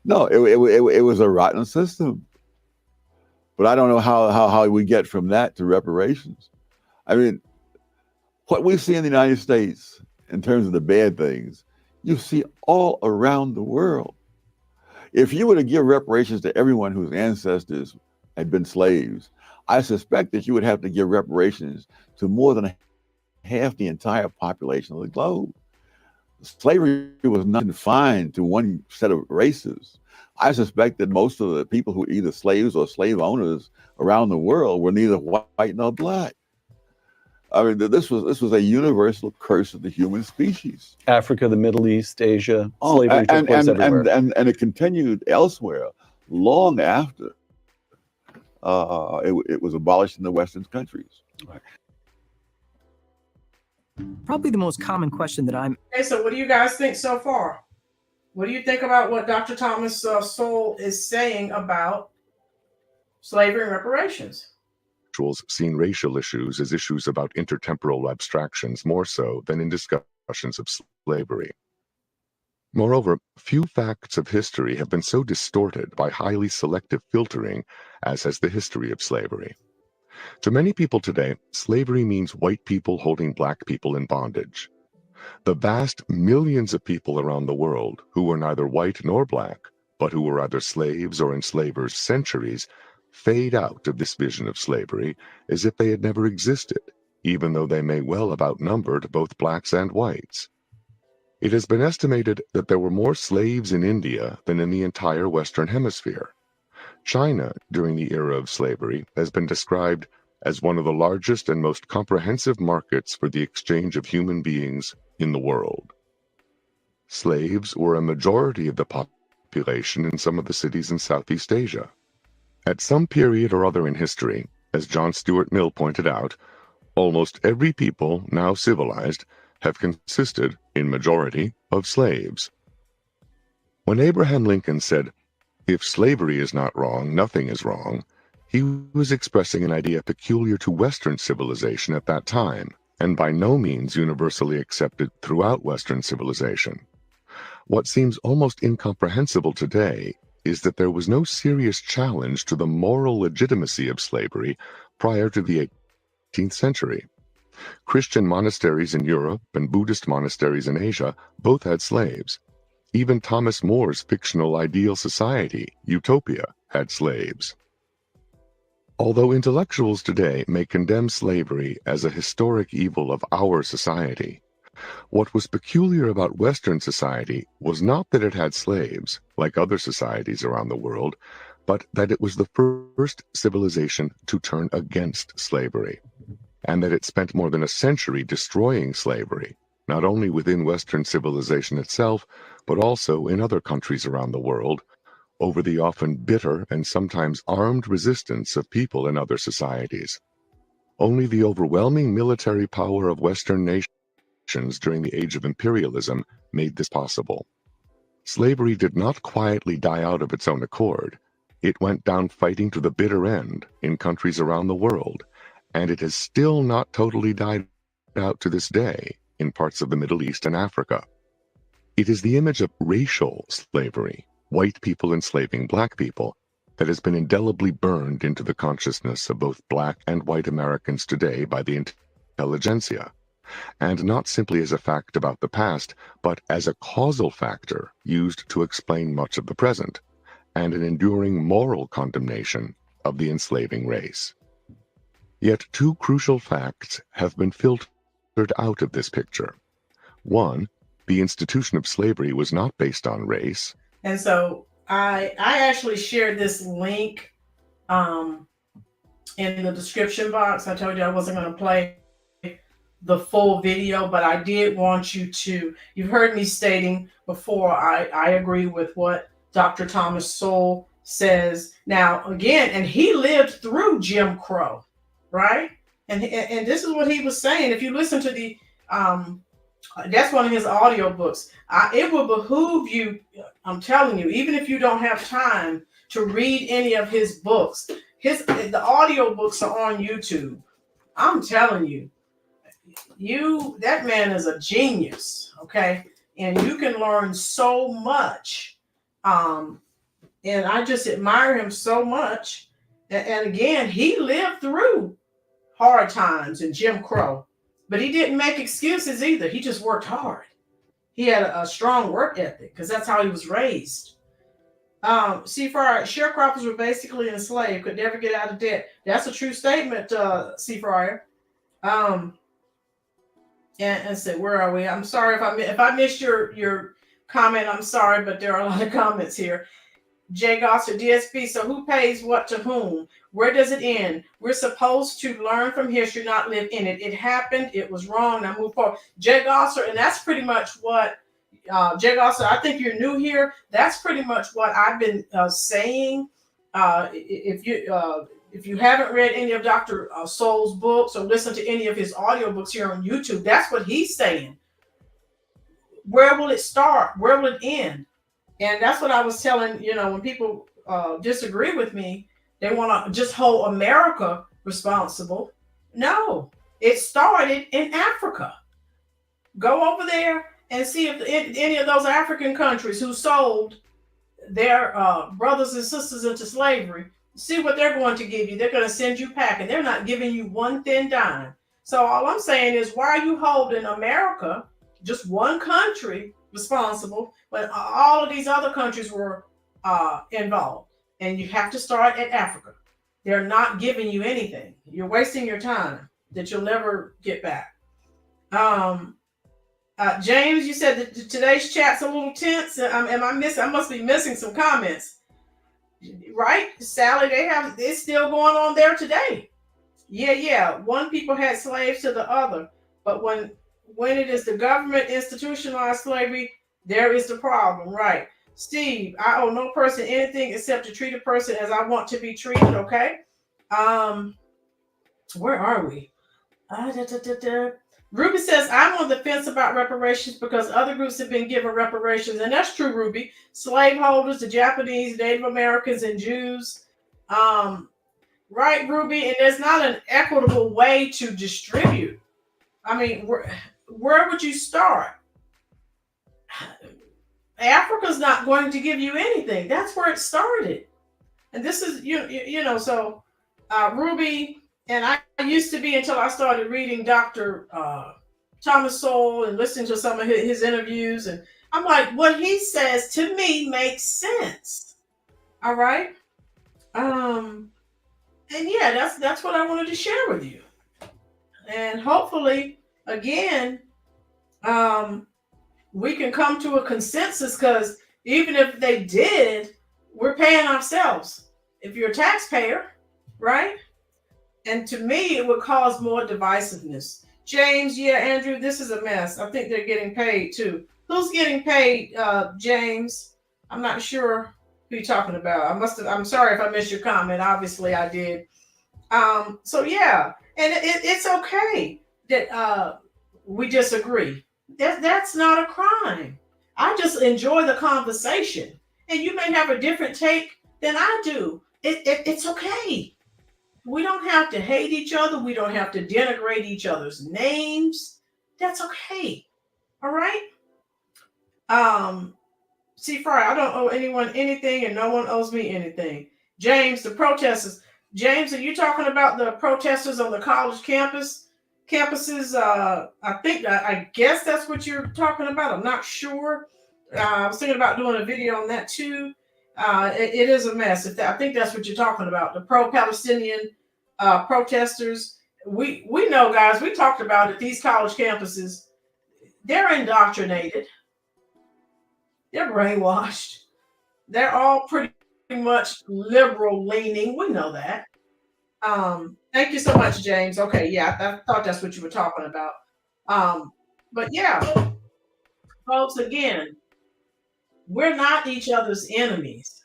No, it was a rotten system. But I don't know how we get from that to reparations. I mean, what we see in the United States in terms of the bad things, you see all around the world. If you were to give reparations to everyone whose ancestors had been slaves, I suspect that you would have to give reparations to more than half the entire population of the globe. Slavery was not confined to one set of races. I suspect that most of the people who were either slaves or slave owners around the world were neither white nor black. I mean, this was a universal curse of the human species. Africa, the Middle East, Asia, slavery took place everywhere. And it continued elsewhere long after it was abolished in the Western countries. Right. Probably the most common question that I'm... Okay, so what do you guys think so far? What do you think about what Dr. Thomas Sowell is saying about slavery and reparations? Seen racial issues as issues about intertemporal abstractions more so than in discussions of slavery. Moreover, few facts of history have been so distorted by highly selective filtering as has the history of slavery. To many people today, slavery means white people holding black people in bondage. The vast millions of people around the world who were neither white nor black, but who were either slaves or enslavers centuries, fade out of this vision of slavery as if they had never existed, even though they may well have outnumbered both blacks and whites. It has been estimated that there were more slaves in India than in the entire Western Hemisphere. China, during the era of slavery, has been described as one of the largest and most comprehensive markets for the exchange of human beings in the world. Slaves were a majority of the population in some of the cities in Southeast Asia. At some period or other in history, as John Stuart Mill pointed out, almost every people now civilized have consisted, in majority, of slaves. When Abraham Lincoln said, "If slavery is not wrong, nothing is wrong," he was expressing an idea peculiar to Western civilization at that time, and by no means universally accepted throughout Western civilization. What seems almost incomprehensible today is that there was no serious challenge to the moral legitimacy of slavery prior to the 18th century. Christian monasteries in Europe and Buddhist monasteries in Asia both had slaves. Even Thomas More's fictional ideal society, Utopia, had slaves. Although intellectuals today may condemn slavery as a historic evil of our society, what was peculiar about Western society was not that it had slaves, like other societies around the world, but that it was the first civilization to turn against slavery, and that it spent more than a century destroying slavery, not only within Western civilization itself, but also in other countries around the world, over the often bitter and sometimes armed resistance of people in other societies. Only the overwhelming military power of Western nations during the age of imperialism made this possible. Slavery did not quietly die out of its own accord. It went down fighting to the bitter end in countries around the world, and it has still not totally died out to this day in parts of the Middle East and Africa. It is the image of racial slavery, white people enslaving black people, that has been indelibly burned into the consciousness of both black and white Americans today by the intelligentsia, and not simply as a fact about the past, but as a causal factor used to explain much of the present, and an enduring moral condemnation of the enslaving race. Yet two crucial facts have been filtered out of this picture. One, the institution of slavery was not based on race. And so I actually shared this link in the description box. I told you I wasn't going to play the full video, but I did want you to, you've heard me stating before, I agree with what Dr. Thomas Sowell says. Now, again, and he lived through Jim Crow, right? And this is what he was saying. If you listen to the, that's one of his audio books. It will behoove you, I'm telling you, even if you don't have time to read any of his books, the audio books are on YouTube. I'm telling you, that man is a genius, okay? And you can learn so much. And I just admire him so much. And again, he lived through hard times and Jim Crow, but he didn't make excuses either. He just worked hard. He had a strong work ethic because that's how he was raised. Seafryer, sharecroppers were basically enslaved, could never get out of debt. That's a true statement, Seafryer. And say, where are we? I'm sorry if I missed your comment. I'm sorry, but there are a lot of comments here. Jay Gosser, DSP. So who pays what to whom? Where does it end? We're supposed to learn from history, not live in it. It happened. It was wrong. Now move forward. Jay Gosser, and that's pretty much what Jay Gosser. I think you're new here. That's pretty much what I've been saying. If you haven't read any of Dr. Sowell's books or listened to any of his audiobooks here on YouTube, that's what he's saying. Where will it start? Where will it end? And that's what I was telling, when people disagree with me, they want to just hold America responsible. No, it started in Africa. Go over there and see if any of those African countries who sold their brothers and sisters into slavery, see what they're going to give you. They're going to send you packing. They're not giving you one thin dime. So all I'm saying is, why are you holding America just one country responsible, but all of these other countries were involved. And you have to start at Africa. They're not giving you anything. You're wasting your time that you'll never get back. James, you said that today's chat's a little tense. Am I missing? I must be missing some comments, right? Sally, it's still going on there today. Yeah. One people had slaves to the other, but when it is the government institutionalized slavery, there is the problem, right? Steve, I owe no person anything except to treat a person as I want to be treated. Okay. Where are we? Ruby says, I'm on the fence about reparations because other groups have been given reparations. And that's true, Ruby. Slaveholders, the Japanese, Native Americans, and Jews. Right, Ruby? And there's not an equitable way to distribute. I mean, where would you start? Africa's not going to give you anything. That's where it started. And this is, so Ruby, and I used to be, until I started reading Dr. Thomas Sowell and listening to some of his interviews. And I'm like, what he says to me makes sense. All right. And yeah, that's what I wanted to share with you. And hopefully, again, we can come to a consensus, because even if they did, we're paying ourselves. If you're a taxpayer, right? And to me, it would cause more divisiveness. James, yeah, Andrew, this is a mess. I think they're getting paid too. Who's getting paid, James? I'm not sure who you're talking about. I'm sorry if I missed your comment. Obviously, I did. So yeah, and it's okay that we disagree. That's not a crime. I just enjoy the conversation, and you may have a different take than I do. It's okay. We don't have to hate each other. We don't have to denigrate each other's names. That's okay. All right. See, Fry, I don't owe anyone anything, and no one owes me anything. James, the protesters. James, are you talking about the protesters on the college campuses? I guess that's what you're talking about. I'm not sure. I was thinking about doing a video on that too. It is a mess. I think that's what you're talking about. The pro-Palestinian protesters. We know, guys. We talked about it. These college campuses, they're indoctrinated. They're brainwashed. They're all pretty much liberal leaning. We know that. Thank you so much, James. Okay, yeah, I thought that's what you were talking about. But yeah, folks, again, we're not each other's enemies.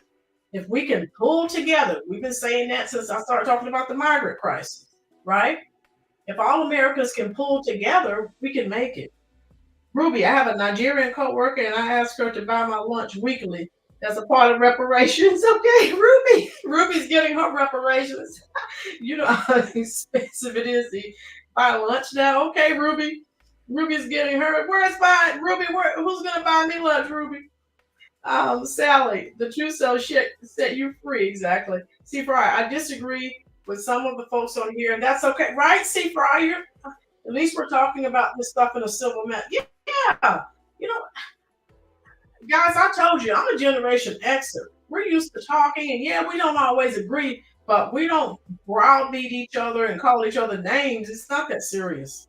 If we can pull together, we've been saying that since I started talking about the migrant crisis, right? If all Americans can pull together, we can make it. Ruby, I have a Nigerian co-worker, and I asked her to buy my lunch weekly as a part of reparations. Okay, Ruby's getting her reparations. You know how expensive it is to buy lunch now. Okay, Ruby's getting her. Where's buying Ruby? Who's gonna buy me lunch, Ruby? Sally, the truth shall set you free. Exactly. See, Fry, I disagree with some of the folks on here, and that's okay, right? See, Fry, at least we're talking about this stuff in a civil manner. Yeah. Guys, I told you, I'm a Generation Xer. We're used to talking, and yeah, we don't always agree, but we don't browbeat each other and call each other names. It's not that serious.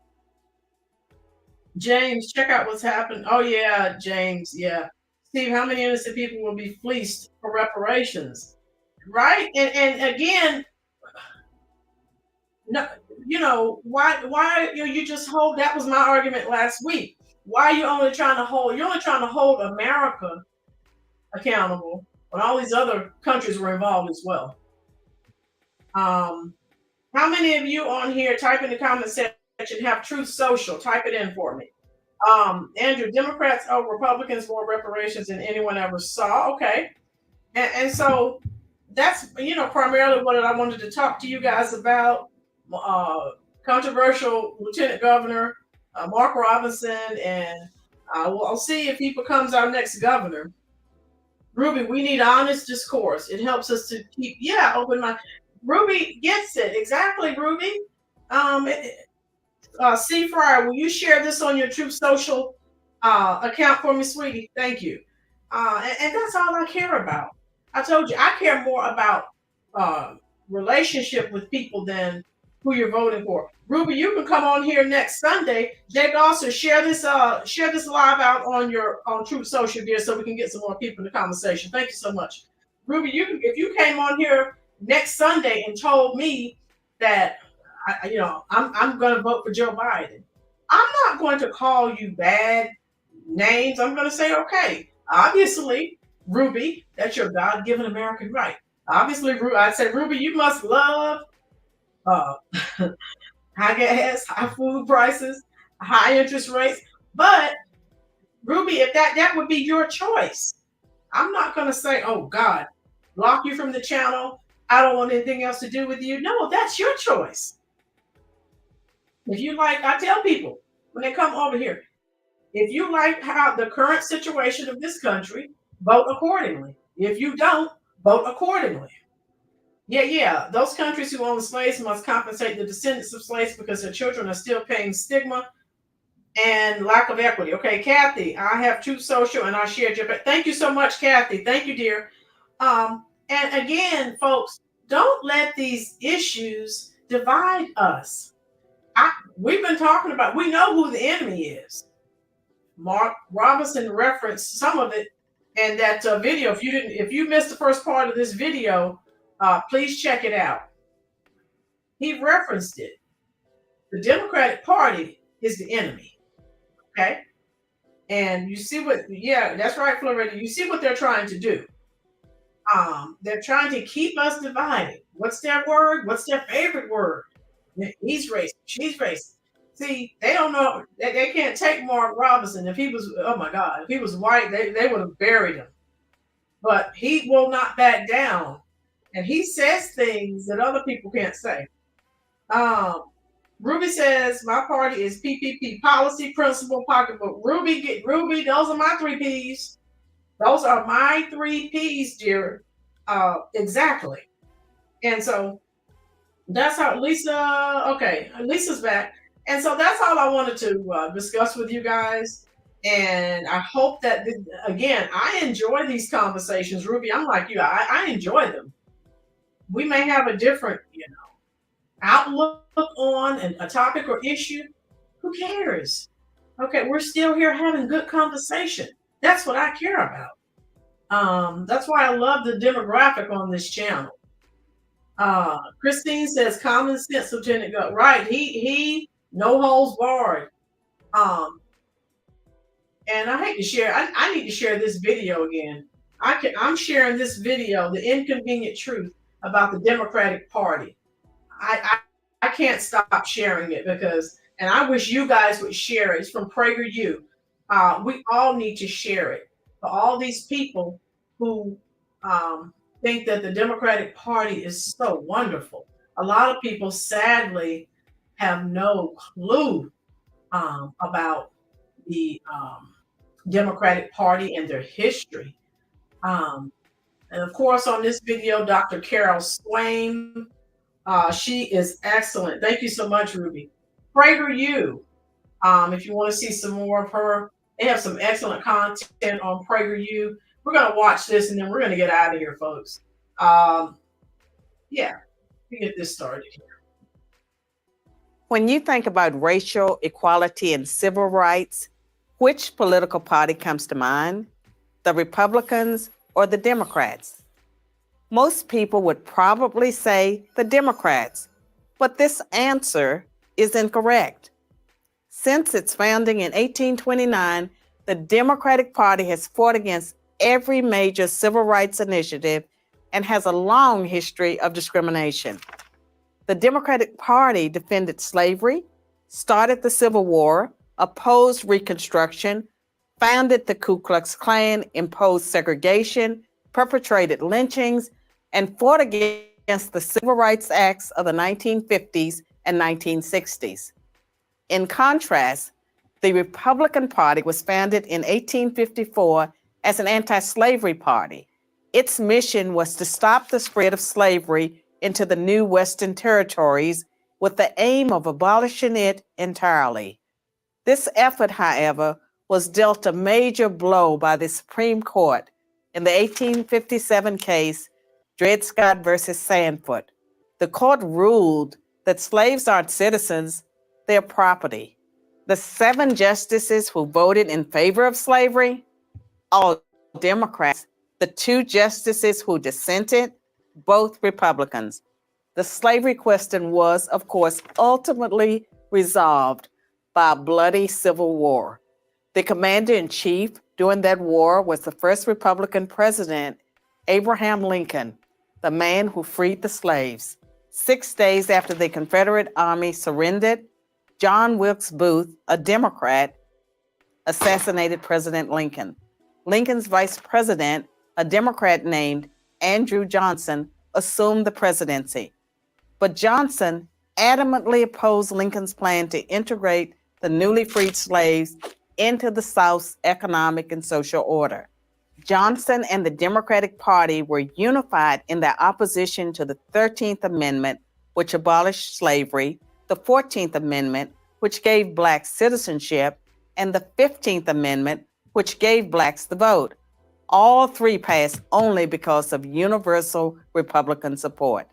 James, check out what's happened. Oh, yeah, James, yeah. Steve, how many innocent people will be fleeced for reparations? Right? And again, no, why you just hold, that was my argument last week. Why are you only trying to hold America accountable when all these other countries were involved as well? How many of you on here, type in the comment section, have Truth Social? Type it in for me. Andrew, Democrats owe Republicans more reparations than anyone ever saw. Okay. And so that's, primarily what I wanted to talk to you guys about. Controversial Lieutenant Governor Mark Robinson, and I'll see if he becomes our next governor. Ruby, we need honest discourse. It helps us to keep, open mind. Ruby gets it. Exactly, Ruby. C. Fryer, will you share this on your Truth Social account for me, sweetie. Thank you. And that's all I care about. I told you, I care more about relationship with people than who you're voting for. Ruby, you can come on here next Sunday. Jake, also share this live out on Truth Social, dear, so we can get some more people in the conversation. Thank you so much. Ruby, if you came on here next Sunday and told me that I'm going to vote for Joe Biden, I'm not going to call you bad names. I'm going to say, okay, obviously, Ruby, that's your God-given American right. Obviously, I'd say, Ruby, you must love high gas, high food prices, high interest rates. But Ruby, if that would be your choice, I'm not going to say, oh God, block you from the channel. I don't want anything else to do with you. No, that's your choice. If you like, I tell people when they come over here, if you like how the current situation of this country, vote accordingly. If you don't, vote accordingly. Yeah. Those countries who own slaves must compensate the descendants of slaves because their children are still paying stigma and lack of equity. Okay, Kathy, I have Truth Social and I shared your. Thank you so much, Kathy. Thank you, dear. And again, folks, don't let these issues divide us. We've been talking about. We know who the enemy is. Mark Robinson referenced some of it in that video. If you missed the first part of this video, please check it out. He referenced it. The Democratic Party is the enemy. Okay. And you see that's right, Florida. You see what they're trying to do. They're trying to keep us divided. What's their word? What's their favorite word? He's racist. She's racist. See, they don't know. They can't take Mark Robinson. If he was, oh my God, if he was white, they would have buried him. But he will not back down. And he says things that other people can't say. Ruby says, my party is PPP, policy, principle, pocketbook. Ruby, those are my 3 Ps. Those are my 3 Ps, dear. Exactly. And so that's how Lisa's back. And so that's all I wanted to discuss with you guys. And I hope that, again, I enjoy these conversations. Ruby, I'm like you. I enjoy them. We may have a different, outlook on a topic or issue. Who cares? Okay, we're still here having good conversation. That's what I care about. That's why I love the demographic on this channel. Christine says common sense, Lieutenant Governor. Right, he no holds barred. And I hate to share. I need to share this video again. I'm sharing this video, the inconvenient truth about the Democratic Party. I can't stop sharing it and I wish you guys would share it. It's from PragerU. We all need to share it for all these people who think that the Democratic Party is so wonderful. A lot of people, sadly, have no clue about the Democratic Party and their history. And of course, on this video, Dr. Carol Swain, she is excellent. Thank you so much, Ruby. PragerU, if you want to see some more of her, they have some excellent content on PragerU. We're going to watch this and then we're going to get out of here, folks. Yeah, we get this started here. When you think about racial equality and civil rights, which political party comes to mind? The Republicans or the Democrats? Most people would probably say the Democrats, but this answer is incorrect. Since its founding in 1829, the Democratic Party has fought against every major civil rights initiative and has a long history of discrimination. The Democratic Party defended slavery, started the Civil War, opposed Reconstruction, founded the Ku Klux Klan, imposed segregation, perpetrated lynchings, and fought against the Civil Rights Acts of the 1950s and 1960s. In contrast, the Republican Party was founded in 1854 as an anti-slavery party. Its mission was to stop the spread of slavery into the new Western territories with the aim of abolishing it entirely. This effort, however, was dealt a major blow by the Supreme Court in the 1857 case Dred Scott versus Sandford. The court ruled that slaves aren't citizens, they're property. The 7 justices who voted in favor of slavery, all Democrats. The 2 justices who dissented, both Republicans. The slavery question was, of course, ultimately resolved by a bloody civil war. The commander-in-chief during that war was the first Republican president, Abraham Lincoln, the man who freed the slaves. 6 days after the Confederate Army surrendered, John Wilkes Booth, a Democrat, assassinated President Lincoln. Lincoln's vice president, a Democrat named Andrew Johnson, assumed the presidency. But Johnson adamantly opposed Lincoln's plan to integrate the newly freed slaves into the South's economic and social order. Johnson and the Democratic Party were unified in their opposition to the 13th Amendment, which abolished slavery, the 14th Amendment, which gave blacks citizenship, and the 15th Amendment, which gave blacks the vote. All 3 passed only because of universal Republican support.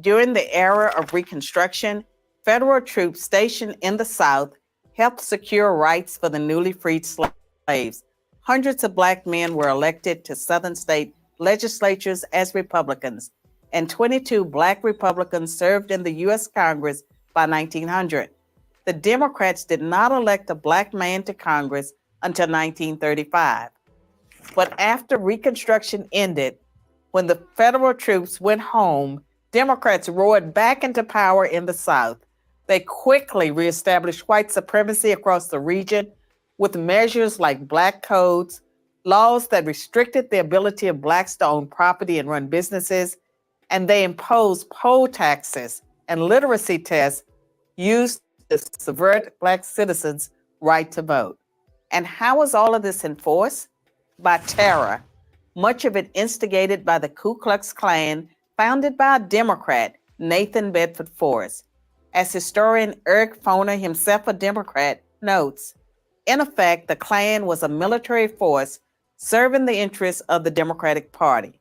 During the era of Reconstruction, federal troops stationed in the South helped secure rights for the newly freed slaves. Hundreds of black men were elected to Southern state legislatures as Republicans, and 22 black Republicans served in the U.S. Congress by 1900. The Democrats did not elect a black man to Congress until 1935. But after Reconstruction ended, when the federal troops went home, Democrats roared back into power in the South. They quickly reestablished white supremacy across the region with measures like black codes, laws that restricted the ability of blacks to own property and run businesses, and they imposed poll taxes and literacy tests used to subvert black citizens' right to vote. And how was all of this enforced? By terror, much of it instigated by the Ku Klux Klan, founded by a Democrat, Nathan Bedford Forrest. As historian Eric Foner, himself a Democrat, notes, in effect, the Klan was a military force serving the interests of the Democratic Party.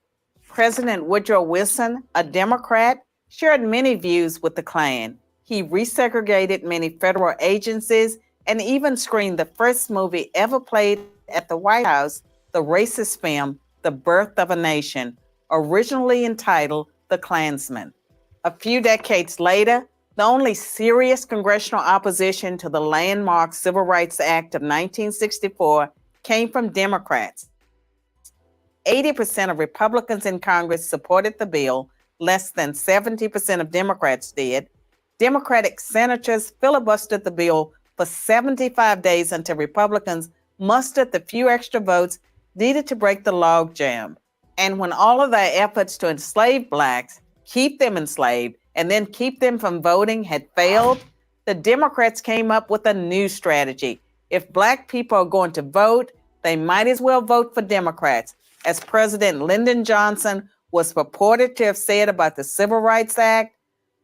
President Woodrow Wilson, a Democrat, shared many views with the Klan. He resegregated many federal agencies and even screened the first movie ever played at the White House, the racist film, The Birth of a Nation, originally entitled The Klansman. A few decades later, the only serious congressional opposition to the landmark Civil Rights Act of 1964 came from Democrats. 80% of Republicans in Congress supported the bill, less than 70% of Democrats did. Democratic senators filibustered the bill for 75 days until Republicans mustered the few extra votes needed to break the logjam. And when all of their efforts to enslave blacks, keep them enslaved, and then keep them from voting had failed, the Democrats came up with a new strategy. If black people are going to vote, they might as well vote for Democrats. As President Lyndon Johnson was purported to have said about the Civil Rights Act,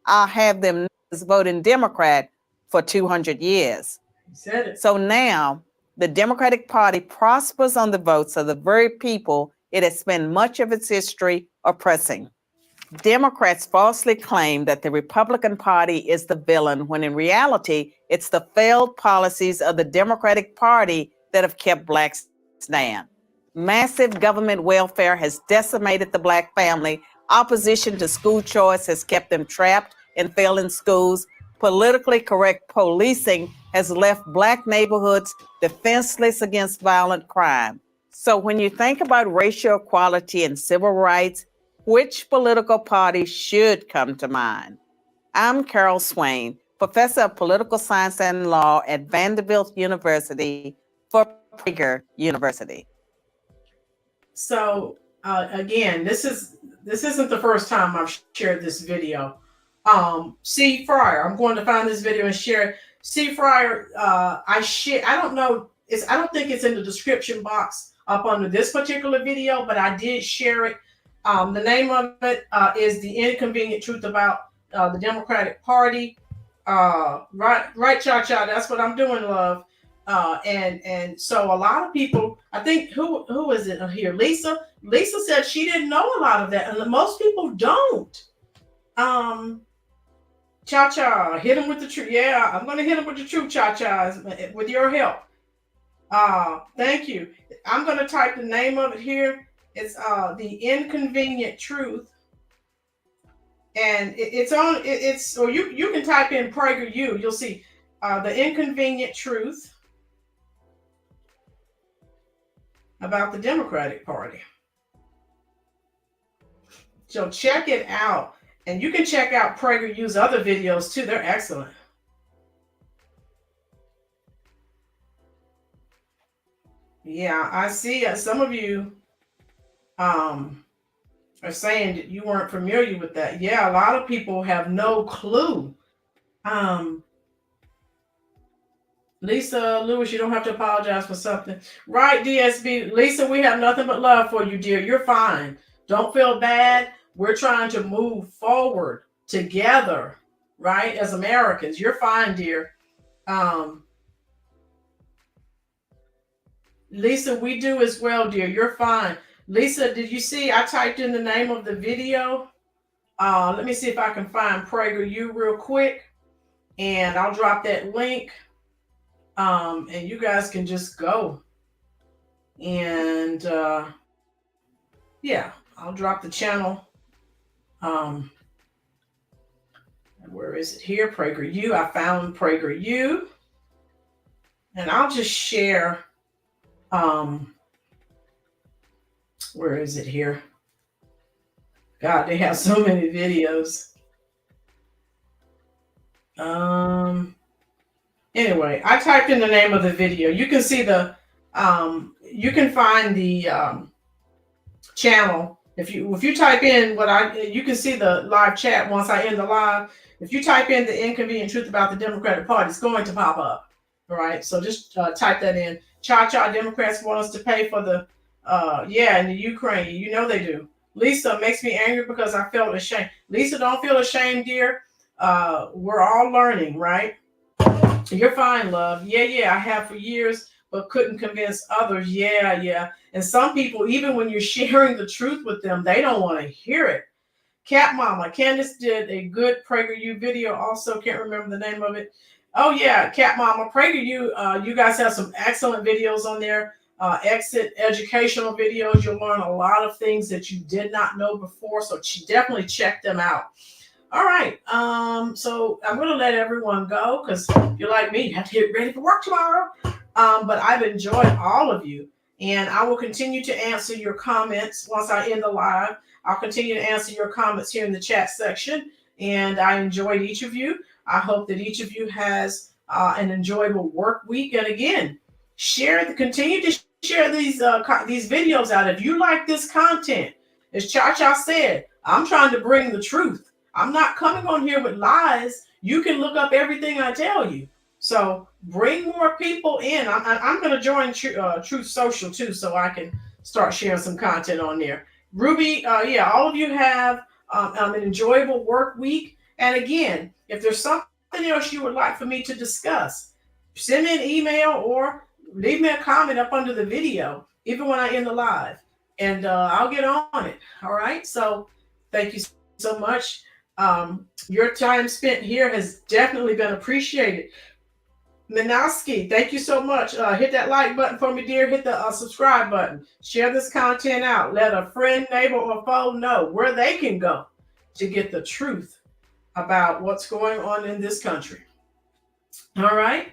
I'll have them voting Democrat for 200 years. He said it. So now the Democratic Party prospers on the votes of the very people it has spent much of its history oppressing. Democrats falsely claim that the Republican Party is the villain, when in reality, it's the failed policies of the Democratic Party that have kept blacks down. Massive government welfare has decimated the black family. Opposition to school choice has kept them trapped in failing schools. Politically correct policing has left black neighborhoods defenseless against violent crime. So when you think about racial equality and civil rights, which political party should come to mind? I'm Carol Swain, professor of political science and law at Vanderbilt University for Prager University. So again, this isn't the first time I've shared this video. C. Fryer, I'm going to find this video and share it. C. Fryer, I don't think it's in the description box up under this particular video, but I did share it. The name of it is The Inconvenient Truth About the Democratic Party. Right, Cha-Cha, that's what I'm doing, love. And so a lot of people, I think, who is it here? Lisa said she didn't know a lot of that, and most people don't. Cha-Cha, hit him with the truth. Yeah, I'm going to hit him with the truth, Cha-Cha, with your help. Thank you. I'm going to type the name of it here. It's The Inconvenient Truth. And or you can type in PragerU. You'll see The Inconvenient Truth about the Democratic Party. So check it out. And you can check out PragerU's other videos too. They're excellent. Yeah, I see some of you are saying that you weren't familiar with that. Yeah, a lot of people have no clue. Lisa Lewis, you don't have to apologize for something. Right, DSB. Lisa, we have nothing but love for you, dear. You're fine. Don't feel bad. We're trying to move forward together, right? As Americans. You're fine, dear. Lisa, we do as well, dear. You're fine. Lisa, did you see I typed in the name of the video? Let me see if I can find PragerU real quick. And I'll drop that link. And you guys can just go. And yeah, I'll drop the channel. Where is it here? PragerU. I found PragerU. And I'll just share. Where is it here? God, they have so many videos. Anyway, I typed in the name of the video. You can see the you can find the channel. If you type in you can see the live chat once I end the live. If you type in The Inconvenient Truth about the Democratic Party, it's going to pop up. All right. So just type that in. Cha-Cha, Democrats want us to pay for the in the Ukraine. You know they do. Lisa, makes me angry because I felt ashamed. Lisa, don't feel ashamed, dear. We're all learning, right? You're fine, love. Yeah, I have for years, but couldn't convince others. Yeah. And some people, even when you're sharing the truth with them, they don't want to hear it. Cat Mama, Candace did a good PragerU video. Also, can't remember the name of it. Oh yeah, Cat Mama, PragerU. You guys have some excellent videos on there. Exit educational videos. You'll learn a lot of things that you did not know before. So definitely check them out. All right. So I'm going to let everyone go because if you're like me, you have to get ready for work tomorrow. But I've enjoyed all of you. And I will continue to answer your comments once I end the live. I'll continue to answer your comments here in the chat section. And I enjoyed each of you. I hope that each of you has an enjoyable work week. And again, continue to share these videos out. If you like this content, as Cha-Cha said, I'm trying to bring the truth. I'm not coming on here with lies. You can look up everything I tell you. So bring more people in. I'm going to join Truth Social too, so I can start sharing some content on there. Ruby, all of you have an enjoyable work week. And again, if there's something else you would like for me to discuss, send me an email or leave me a comment up under the video, even when I end the live, and I'll get on it. All right. So thank you so much. Your time spent here has definitely been appreciated. Minowski, thank you so much. Hit that like button for me, dear. Hit the subscribe button. Share this content out. Let a friend, neighbor, or foe know where they can go to get the truth about what's going on in this country. All right.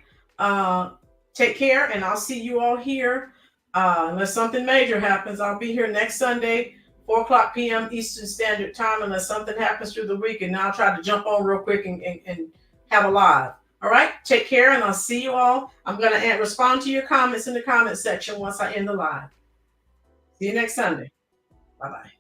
Take care, and I'll see you all here. Unless something major happens, I'll be here next Sunday, 4:00 p.m. Eastern Standard Time, unless something happens through the week, and I'll try to jump on real quick and have a live. All right, take care, and I'll see you all. I'm going to respond to your comments in the comment section once I end the live. See you next Sunday. Bye-bye.